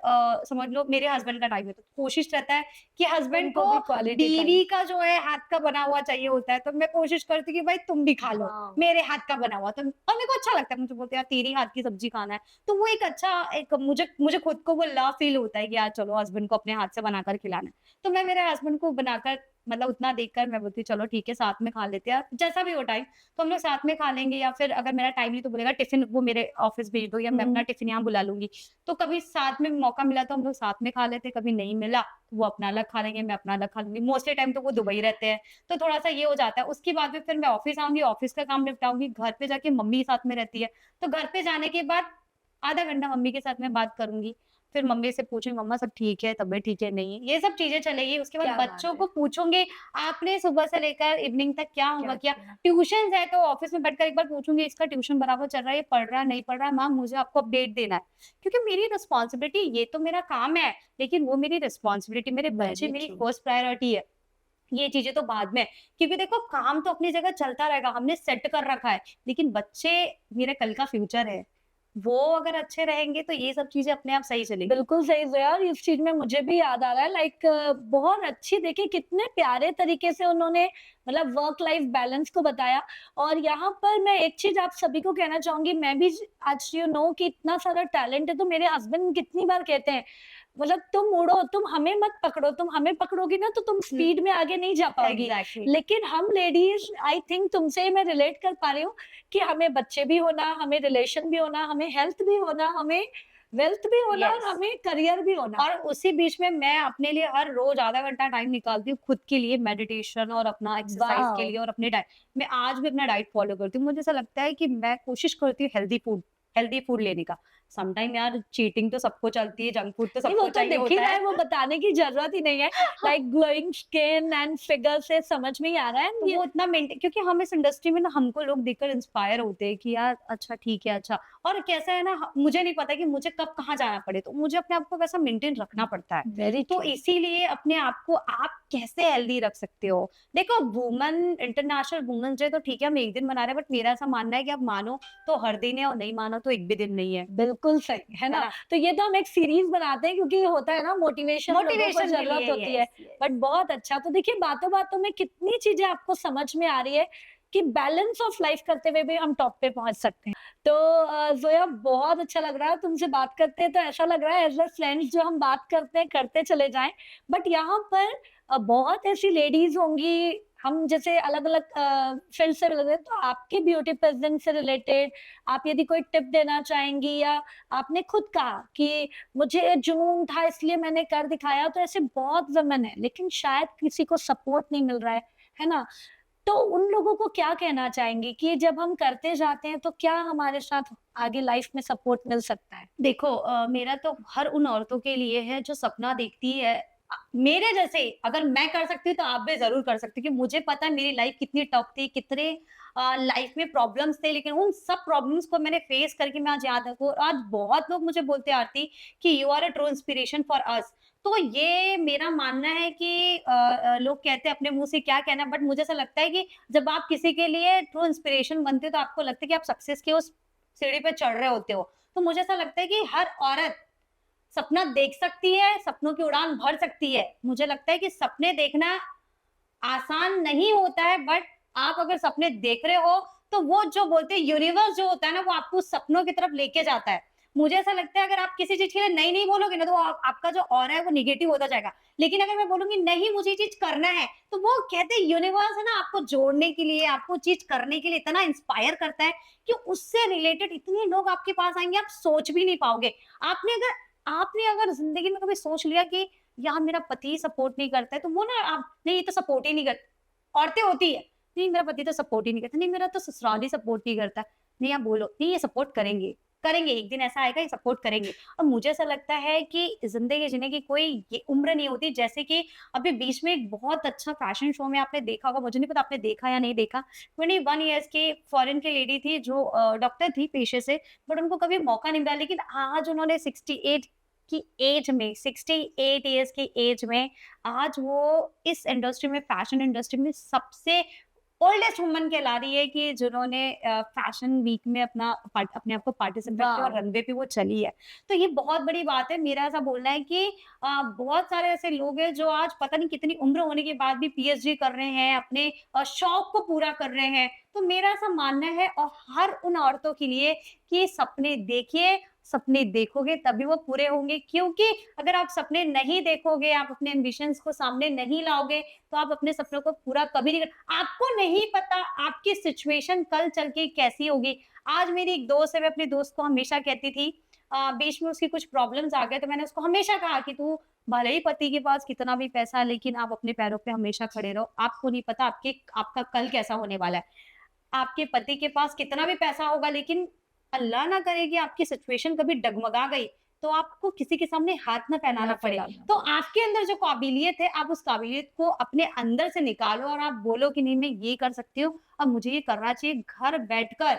समझ लो मेरे हस्बैंड का टाइम है, तो कोशिश रहता है कि हस्बैंड उनको को भी क्वालिटी टाइम। बीवी का जो है हाथ का बना हुआ चाहिए होता है, तो मैं कोशिश करती हूँ कि भाई तुम भी खा लो, वाओ! मेरे हाथ का बना हुआ। तो और मेरे को अच्छा लगता है, मुझे बोलते हैं यार तेरी हाथ की सब्जी खाना है, तो वो एक अच्छा एक मुझे मुझे खुद को वो लव फील होता है कि यार चलो हस्बैंड को अपने हाथ से बनाकर खिलाना है। तो मैं मेरे हस्बैंड को बनाकर मतलब उतना देखकर मैं बोलती हूँ चलो ठीक है साथ में खा लेते हैं, जैसा भी हो टाइम तो हम लोग साथ में खा लेंगे, या फिर अगर मेरा टाइम नहीं तो बोलेगा टिफिन वो मेरे ऑफिस भेज दो, या मैं अपना हुँ, टिफिन यहाँ बुला लूंगी। तो कभी साथ में मौका मिला तो हम लोग साथ में खा लेते हैं, कभी नहीं मिला तो वो अपना अलग खा लेंगे, मैं अपना अलग खा लूंगी। मोस्टली टाइम तो वो दुबई रहते हैं, तो थोड़ा सा ये हो जाता है। उसके बाद में फिर मैं ऑफिस आऊंगी, ऑफिस का काम निपटाऊंगी, घर पे जाके मम्मी साथ में रहती है, तो घर पे जाने के बाद आधा घंटा मम्मी के साथ में बात करूंगी, फिर मम्मी से पूछूंगी मम्मा सब ठीक है, तबीयत ठीक है नहीं है, ये सब चीजें चलेगी। उसके बाद क्या बात बच्चों है! को पूछूंगी आपने सुबह से लेकर इवनिंग तक क्या क्या होमवर्क किया। किया? ट्यूशन है तो ऑफिस में बैठकर एक बार पूछूंगी इसका ट्यूशन बराबर चल रहा है, ये पढ़ रहा है नहीं पढ़ रहा है, मैम मुझे आपको अपडेट देना है, क्योंकि मेरी रिस्पॉन्सिबिलिटी, ये तो मेरा काम है लेकिन वो मेरी रिस्पॉन्सिबिलिटी, मेरे बच्चे वेरी मेरी ट्रू। फर्स्ट प्रायोरिटी है। ये चीजें तो बाद में, क्योंकि देखो काम तो अपनी जगह चलता रहेगा, हमने सेट कर रखा है, लेकिन बच्चे मेरे कल का फ्यूचर है, वो अगर अच्छे रहेंगे तो ये सब चीजें अपने आप सही चलेंगी। बिल्कुल सही ज़ोया, और इस चीज़ में मुझे भी याद आ रहा है लाइक बहुत अच्छी देखिए कितने प्यारे तरीके से उन्होंने मतलब वर्क लाइफ बैलेंस को बताया। और यहाँ पर मैं एक चीज़ आप सभी को कहना चाहूँगी, मैं भी आज कि इतना सारा टैलेंट है, तो मेरे हस्बैंड कितनी बार कहते हैं मतलब तुम उड़ो, तुम हमें मत पकड़ो, तुम हमें पकड़ोगी ना तो तुम हुँ, स्पीड में आगे नहीं जा पाओगी। एग्ज़ैक्टली। लेकिन हम लेडीज़ आई थिंक तुमसे मैं रिलेट कर पा रही हूँ कि हमें बच्चे भी होना, हमें रिलेशन भी होना, हमें हेल्थ भी होना, हमें वेल्थ भी होना और यस। हमें करियर भी होना। और उसी बीच में मैं अपने लिए हर रोज आधा घंटा टाइम निकालती हूँ खुद के लिए, मेडिटेशन और अपना एक्सरसाइज के वाओ! लिए और अपने डाइट। मैं आज भी अपना डाइट फॉलो करती हूँ, मुझे ऐसा लगता है कि मैं कोशिश करती हूँ हेल्दी फूड लेने का। सम टाइम यार चीटिंग तो सबको चलती है, जंक फूड तो नहीं, वो सबको तो चाहिए दिख ही होता रहा है। है, वो बताने की ज़रूरत ही नहीं है। Like glowing skin and figure से समझ में ही आ रहा है तो ये। वो इतना मेंटेन, क्योंकि हम इस इंडस्ट्री में ना हमको लोग देखकर इंस्पायर होते हैं कि यार अच्छा ठीक है अच्छा। और कैसा है ना मुझे नहीं पता कि मुझे कब कहाँ जाना पड़े, तो मुझे अपने आप को वैसा मेंटेन रखना पड़ता है। वेरी तो ट्रू। इसीलिए अपने आप को आप कैसे हेल्दी रख सकते हो। देखो वुमेन इंटरनेशनल वुमेन्स डे तो ठीक है हम एक दिन मना रहे हैं, बट मेरा ऐसा मानना है कि आप मानो तो हर दिन है और नहीं मानो तो एक भी दिन नहीं है बिल्कुल सही, है है ना? ना। तो ये तो हम एक सीरीज़ बनाते हैं क्योंकि ये होता है ना मोटिवेशन लोगों को मोटिवेशन के ज़रूरत लिए होती है। Yes yes. बट बहुत अच्छा, तो देखिए बातों-बातों में कितनी चीज़ें आपको समझ में आ रही है कि बैलेंस ऑफ लाइफ करते हुए भी हम टॉप पे पहुँच सकते हैं। तो ज़ोया बहुत अच्छा लग रहा है तुमसे बात करते हैं, तो ऐसा लग रहा है एज़ अ फ्रेंड्स जो हम बात करते हैं, करते चले जाएँ। बट यहाँ पर बहुत ऐसी लेडीज़ होंगी, हम जैसे अलग-अलग फील्ड से रिलेटेड, तो आपके ब्यूटी प्रेज़ेंस से रिलेटेड आप यदि कोई टिप देना चाहेंगी, या आपने खुद कहा कि मुझे जुनून था इसलिए मैंने कर दिखाया, तो ऐसे बहुत वुमेन है लेकिन शायद किसी को सपोर्ट नहीं मिल रहा है ना? तो उन लोगों को क्या कहना चाहेंगी कि जब हम करते जाते हैं तो क्या हमारे साथ आगे लाइफ में सपोर्ट मिल सकता है? देखो मेरा तो हर उन औरतों के लिए है जो सपना देखती है मेरे जैसे, अगर मैं कर सकती हूँ तो आप भी ज़रूर कर सकते हो, क्योंकि मुझे पता है मेरी लाइफ कितनी टफ थी, कितने लाइफ में प्रॉब्लम्स थे, लेकिन उन सब प्रॉब्लम्स को मैंने फेस करके मैं आज यहाँ तक हूँ। और आज बहुत लोग मुझे बोलते हैं आरती कि you are a true inspiration for us. तो ये मेरा मानना है कि लोग कहते हैं अपने मुँह से क्या कहना, बट मुझे ऐसा लगता है कि जब आप किसी के लिए ट्रू इंस्पिरेशन बनते हो तो आपको लगता है कि आप सक्सेस के उस सीढ़ी पे चढ़ रहे होते हो। तो मुझे ऐसा लगता है कि हर औरत सपना देख सकती है, सपनों की उड़ान भर सकती है। मुझे लगता है कि सपने देखना आसान नहीं होता है, बट आप अगर सपने देख रहे हो, तो वो जो बोलते हैं यूनिवर्स जो होता है ना, वो आपको उस सपनों की तरफ लेके जाता है। मुझे ऐसा लगता है अगर आप किसी चीज़ के लिए नहीं, नहीं बोलोगे ना, तो आपका जो ऑरा है वो नेगेटिव होता जाएगा। लेकिन अगर मैं बोलूँगी नहीं मुझे ये चीज़ करना है, तो वो कहते हैं यूनिवर्स है ना आपको जोड़ने के लिए, आपको चीज़ करने के लिए इतना इंस्पायर करता है कि उससे रिलेटेड इतने लोग आपके पास आएँगे, आप सोच भी नहीं पाओगे। आपने अगर ज़िंदगी में कभी सोच लिया कि यार मेरा पति सपोर्ट नहीं करता है, तो वो ना आप नहीं ये तो सपोर्ट ही नहीं करता। औरतें होती है, नहीं मेरा पति तो सपोर्ट ही नहीं करता, नहीं मेरा तो ससुराल ही सपोर्ट नहीं करता। नहीं आप बोलो, नहीं ये सपोर्ट करेंगे। करेंगे, एक दिन ऐसा आएगा, ये सपोर्ट करेंगे। और मुझे ऐसा लगता है कि ज़िंदगी जीने की कोई ये उम्र नहीं होती। जैसे कि अभी बीच में एक बहुत अच्छा फैशन शो में आपने देखा होगा, मुझे नहीं पता आपने देखा या नहीं देखा। 21 इयर्स की फॉरेन की लेडी थी जो डॉक्टर थी पेशे से, बट उनको कभी मौका नहीं मिला। लेकिन आज उन्होंने 68 की एज में, 68 इयर्स की एज में आज वो इस इंडस्ट्री में, फैशन इंडस्ट्री में सबसे ओल्डेस्ट वुमन कहला रही है कि जिन्होंने फैशन वीक में अपने आप को पार्टिसिपेट किया और वाह! रनवे पे वो चली है। तो ये बहुत बड़ी बात है। मेरा ऐसा बोलना है कि बहुत सारे ऐसे लोग हैं जो आज पता नहीं कितनी उम्र होने के बाद भी पीएचडी कर रहे हैं, अपने शौक को पूरा कर रहे हैं। तो मेरा ऐसा मानना है, और हर उन औरतों के लिए, कि सपने देखिए, सपने देखोगे तभी वो पूरे होंगे। क्योंकि अगर आप सपने नहीं देखोगे, आप अपने एम्बिशंस को सामने नहीं लाओगे, तो आप अपने सपनों को पूरा कभी नहीं कर। आपको नहीं पता आपकी सिचुएशन कल चल के कैसी होगी। आज मेरी एक दोस्त है, मैं अपनी दोस्त को हमेशा कहती थी, बीच में उसकी कुछ प्रॉब्लम्स आ गए, तो मैंने उसको हमेशा कहा कि तू भले ही पति के पास कितना भी पैसा है, लेकिन आप अपने पैरों पे हमेशा खड़े रहो। आपको नहीं पता आपका कल कैसा होने वाला है। आपके पति के पास कितना भी पैसा होगा, लेकिन अल्लाह ना करे कि आपकी सिचुएशन कभी डगमगा गई, तो आपको किसी के सामने हाथ ना फैलाना ना पड़े। फैलाना तो पड़े। आपके अंदर जो काबिलियत है, आप उस काबिलियत को अपने अंदर से निकालो और आप बोलो कि नहीं, मैं ये कर सकती हूँ और मुझे ये करना चाहिए। घर बैठकर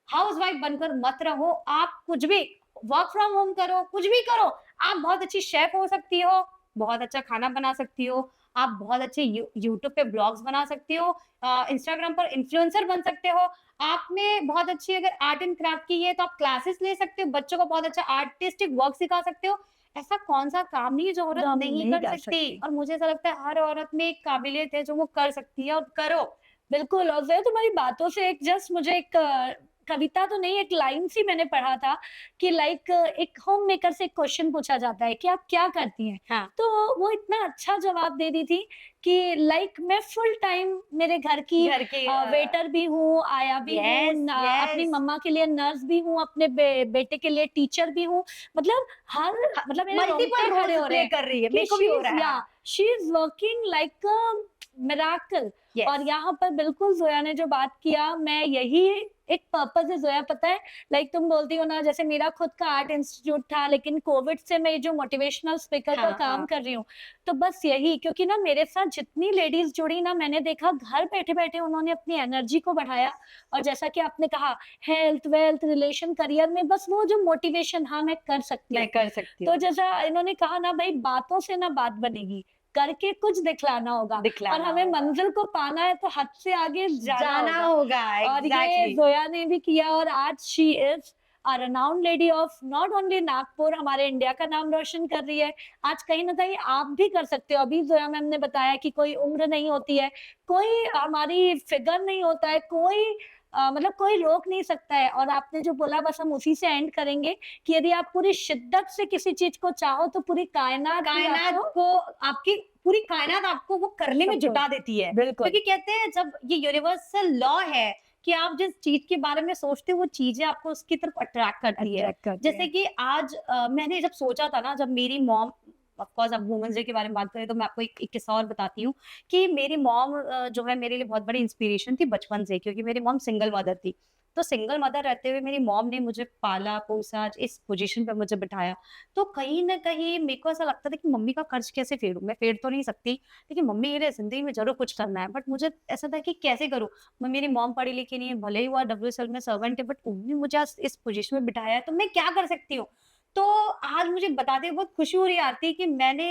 हाउसवाइफ बनकर मत रहो। आप कुछ भी वर्क फ्रॉम होम करो, कुछ भी करो। आप बहुत अच्छी शेफ हो सकती हो, बहुत अच्छा खाना बना सकती हो, आप बहुत अच्छे यूट्यूब पे ब्लॉग्स बना सकती हो, इंस्टाग्राम पर इन्फ्लुएंसर बन सकते हो। आप में बहुत अच्छी अगर आर्ट एंड क्राफ्ट की है, तो आप क्लासेस ले सकते हो, बच्चों को बहुत अच्छा आर्टिस्टिक वर्क सिखा सकते हो। ऐसा कौन-सा काम नहीं है जो जो औरत हम नहीं नहीं कर कर सकती। सकते। और मुझे ऐसा लगता है हर औरत में एक काबिलियत है जो वो कर सकती है, और करो। बिल्कुल, और ज़रा तुम्हारी बातों से एक जस्ट मुझे एक कविता तो नहीं, एक लाइन सी मैंने पढ़ा था कि लाइक एक होम मेकर से एक क्वेश्चन पूछा जाता है कि आप क्या करती हैं? हाँ, तो वो इतना अच्छा जवाब दे दी थी कि लाइक मैं फुल टाइम मेरे घर की घर के वेटर भी हूँ, आया भी हूँ, यस, अपनी यस। मम्मा के लिए नर्स भी हूँ, अपने बेटे के लिए टीचर भी हूँ। मतलब हर मतलब मेरे मल्टीपल रोंगटे खड़े रोल्स हो रहे प्ले हैं कर रही है, कि मेरे को भी हो रहा है। हाँ, she is working like a miracle. और यस। यहाँ पर बिल्कुल ज़ोया ने जो बात किया, मैं यही एक पर्पज़ है ज़ोया, पता है? लाइक तुम बोलती हो ना, जैसे मेरा खुद का आर्ट इंस्टीट्यूट था, लेकिन कोविड से मैं ये जो मोटिवेशनल स्पीकर का हाँ, काम हाँ। कर रही हूँ, तो बस यही, क्योंकि ना मेरे साथ जितनी लेडीज़ जुड़ी ना, मैंने देखा घर बैठे-बैठे उन्होंने अपनी एनर्जी को बढ़ाया। और जैसा कि आपने कहा, हेल्थ, वेल्थ, रिलेशन, करियर में बस वो जो मोटिवेशन, हाँ, मैं कर सकती मैं हूँ। कर सकती तो हूँ, जैसा इन्होंने कहा ना, भई बातों से ना बात बनेगी, करके कुछ दिखलाना होगा, और दिखलाना हमें होगा। मंज़िल को पाना है तो हद से आगे जाना जाना होगा। होगा, और ये एग्ज़ैक्टली। ज़ोया ने भी किया, और आज she is a renowned lady of not only Nagpur, हमारे इंडिया का नाम रोशन कर रही है। आज कहीं न कहीं आप भी कर सकते हो। अभी ज़ोया मैम ने बताया कि कोई उम्र नहीं होती है, कोई हमारी फिगर नहीं होता है, कोई मतलब कोई रोक नहीं सकता है। और आपने जो बोला, बस हम उसी से एंड करेंगे कि यदि आप पूरी शिद्दत से किसी चीज़ को चाहो, तो पूरी कायनात भी कायनात आपको को आपकी पूरी कायनात आपको वो करने में सपोर्ट। जुटा देती है। बिल्कुल। क्योंकि कहते हैं, जब ये यूनिवर्सल लॉ है कि आप जिस चीज़ के बारे में सोचते हो, वो चीज़ें आपको उसकी तरफ अट्रैक्ट करती है। अट्रैक्ट करते जैसे हैं। कि आज मैंने जब सोचा था ना, जब मेरी मॉम, ऑफ कोर्स अब वुमेन्स डे के बारे में बात करें, तो मैं आपको एक किस्सा और बताती हूँ कि मेरी मॉम जो है मेरे लिए बहुत बड़ी इंस्पिरेशन थी बचपन से, क्योंकि मेरी मॉम सिंगल मदर थी। तो सिंगल मदर रहते हुए मेरी मॉम ने मुझे पाला-पोसा, इस पोज़ीशन पे मुझे बिठाया। तो कहीं न कहीं मेरे को ऐसा लगता था कि मम्मी का कर्ज कैसे फेडूँ? मैं फेड तो नहीं सकती, लेकिन मम्मी के लिए ज़िंदगी में ज़रूर कुछ करना है। बट मुझे ऐसा था कि कैसे करूँ? मेरी मॉम पढ़ी-लिखी नहीं है, भले ही वो डब्ल्यूएसएल में सर्वेंट है, बट उन्होंने मुझे आज इस पोज़ीशन में बिठाया है, तो मैं क्या कर सकती हूँ? तो आज मुझे बताते हुए बहुत खुशी हो रही है आरती कि मैंने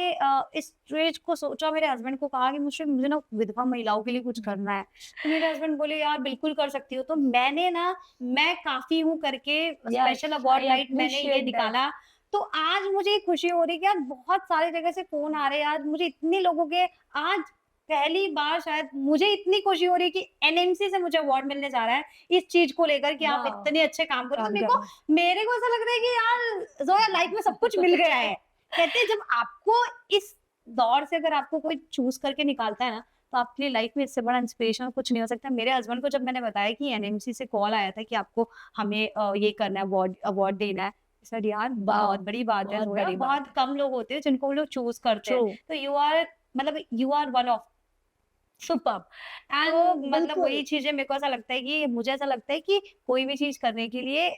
इस स्टेज को सोचा, मेरे हस्बैंड को कहा कि मुझे ना विधवा महिलाओं के लिए कुछ करना है। तो मेरे हस्बैंड बोले, यार बिल्कुल कर सकती हो। तो मैंने ना, मैं काफ़ी हूँ करके यस, स्पेशल अवार्ड आई नाइट मैंने ये एप्रिशिएट दैट। निकाला। तो आज मुझे खुशी हो रही है कि यार बहुत सारी जगह से फ़ोन आ रहे हैं। आज मुझे इतने लोगों के, आज पहली बार शायद मुझे इतनी खुशी हो रही है कि एनएमसी से मुझे अवार्ड मिलने जा रहा है, इस चीज़ को लेकर कि आप वाओ! इतने अच्छे काम कर रहे हो। तो काम कर रहे हैं। मेरे को ऐसा लग रहा है कि यार ज़ोया, लाइफ में सब कुछ मिल गया है। कहते हैं, जब आपको इस दौर से अगर आपको कोई चूज़ करके निकालता है ना, तो आपके लिए लाइफ में इससे बड़ा इंस्पिरेशन कुछ नहीं हो सकता। मेरे हस्बैंड को जब मैंने बताया कि एनएमसी से कॉल आया था कि आपको हमें ये करना है, अवार्ड अवार्ड देना है। सर यार वाओ! बहुत बड़ी बात है बहुत ज़ोया, बड़ी बात बहुत है। कम लोग होते हैं जिनको वो लोग चूज़ करते हैं। ट्रू, तो you are one of. Superb. तो एंड मतलब बिल्कुल, वही चीज़ें मेरे को ऐसा लगता है कि मुझे ऐसा लगता है कि कोई भी चीज़ करने के लिए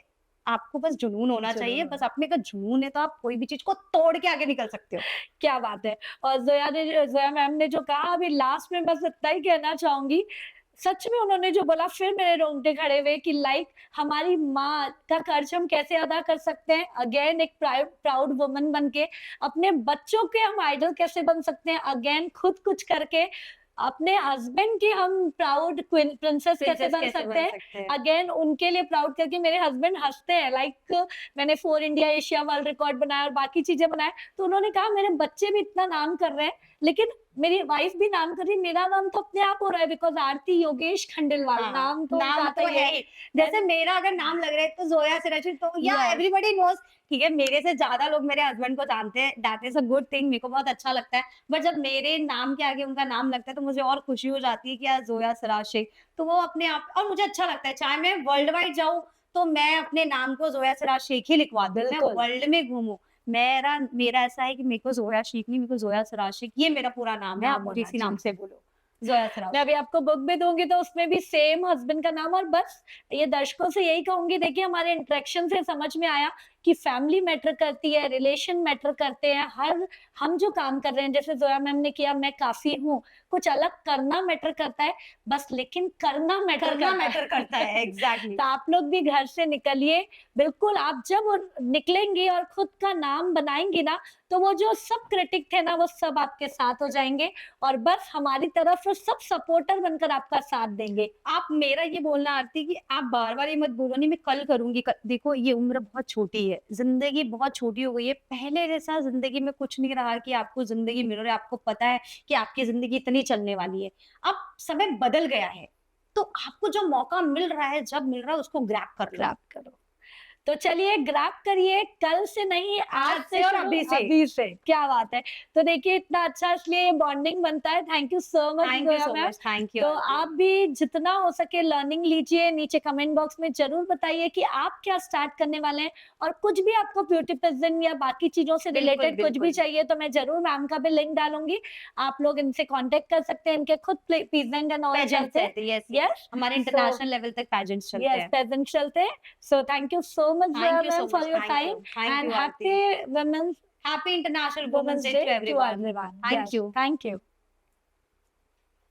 आपको बस जुनून होना जुनून चाहिए, होना। बस अपने का जुनून है तो आप कोई भी चीज को तोड़ के आगे निकल सकते हो। क्या बात है। और ज़ोया मैम ने जो कहा अभी लास्ट में बस इतना ही कहना चाहूँगी, सच में उन्होंने जो बोला फिर मेरे रोंगटे खड़े हुए कि लाइक हमारी माँ का कर्ज हम कैसे अदा कर सकते हैं, अगेन एक प्राउड वुमन बन के, अपने बच्चों के हम आइडल कैसे बन सकते हैं, अगेन खुद कुछ करके, अपने हस्बैंड की हम प्राउड क्वीन प्रिंसेस कैसे बन सकते हैं, हैं? अगेन उनके लिए प्राउड करके मेरे हस्बैंड हँसते हैं लाइक मैंने 4 इंडिया एशिया वर्ल्ड रिकॉर्ड बनाया और बाकी चीज़ें बनाए, तो उन्होंने कहा मेरे बच्चे भी इतना नाम कर रहे हैं, लेकिन मेरी वाइफ भी नाम कर रही है, मेरा नाम तो अपने आप हो रहा है बिकॉज़ आरती योगेश खंडेलवाल हाँ, नाम तो नाम आता तो ही है है। ही। जैसे मेरा अगर नाम लग रहा है तो ज़ोया सिराज तो या Yes. एवरीबॉडी नोज़, ठीक है, मेरे से ज़्यादा लोग मेरे हस्बैंड को जानते हैं, that is a good thing, मेरे को बहुत अच्छा लगता है। बट जब मेरे नाम के आगे उनका नाम लगता है तो मुझे और खुशी हो जाती है कि यार ज़ोया सिराज शेख, तो वो अपने आप और मुझे अच्छा लगता है, चाहे मैं वर्ल्ड वाइड जाऊँ तो मैं अपने नाम को ज़ोया सिराज शेख ही लिखवा दूँ, मैं बिल्कुल। वर्ल्ड में घूमूँ। मेरा ऐसा है कि मेरे को ज़ोया शेख नहीं, मेरे को ज़ोया सिराज शेख, ये मेरा पूरा नाम है, नाम आप मुझे होना इसी नाम चाहिए। से बोलो, ज़ोया सिराज। मैं अभी आपको बुक भी दूँगी तो उसमें भी सेम हस्बैंड का नाम और बस ये दर्शकों से यही कहूँगी देखिए हमारे इंटरेक्शन से समझ में आया कि फैमिली मैटर करती है, रिलेशन मैटर करते हैं, हर हम जो काम कर रहे हैं जैसे ज़ोया मैम ने किया मैं काफ़ी हूँ, कुछ अलग करना मैटर करता है, बस लेकिन करना मैटर करता है। एग्ज़ैक्टली। तो आप लोग भी घर से निकलिए, बिल्कुल आप जब निकलेंगी और खुद का नाम बनाएँगी ना, तो वो जो सब क्रिटिक थे ना वो सब आपके साथ हो जाएँगे और बस हमारी तरफ से सब सपोर्टर बनकर आपका साथ देंगे। आप मेरा ये बोलना आरती कि आप बार-बार ये मत बोलो नहीं मैं कल करूँगी देखो ये उम्र बहुत छोटी है, ज़िंदगी बहुत छोटी हो गई है, पहले जैसा ज़िंदगी में कुछ नहीं रहा कि आपको ज़िंदगी मिल रही है, आपको पता है कि आपकी ज़िंदगी इतनी चलने वाली है। अब समय बदल गया है, तो आपको जो मौका मिल रहा है, जब मिल रहा है उसको ग्रैब कर लो। ग्रैब करो। तो चलिए ग्रैब करिए, कल से नहीं आज से और शुरू, अभी से। अभी से। क्या बात है। तो देखिए इतना अच्छा इसलिए ये बॉन्डिंग बनता है। Thank you so much thank you Zoya so ma'am. Much, thank you तो आरती। आप भी जितना हो सके लर्निंग लीजिए, नीचे कमेंट बॉक्स में ज़रूर बताइए कि आप क्या स्टार्ट करने वाले हैं और कुछ भी आपको ब्यूटी पेजेंट या बाकी चीज़ों से बिल्कुल, रिलेटेड कुछ भी बिल्कुल। चाहिए तो मैं ज़रूर मैम का भी लिंक डालूँगी। आप लोग इनसे कॉन्टैक्ट कर सकते हैं, इनके खुद पेजेंट एंड ऑल पेजेंट्स चलते हैं। रहते हैं, यस, यस, यस। हमारे सो इंटरनेशनल लेवल तक पेजेंट्स चलते यस हैं। पेजेंट चलते हैं। So thank you so much, thank you ma'am, so for much, your time thank and you Aarti. happy happy international women's Women's day Day to to everyone. everyone. Thank Yes, you. thank you.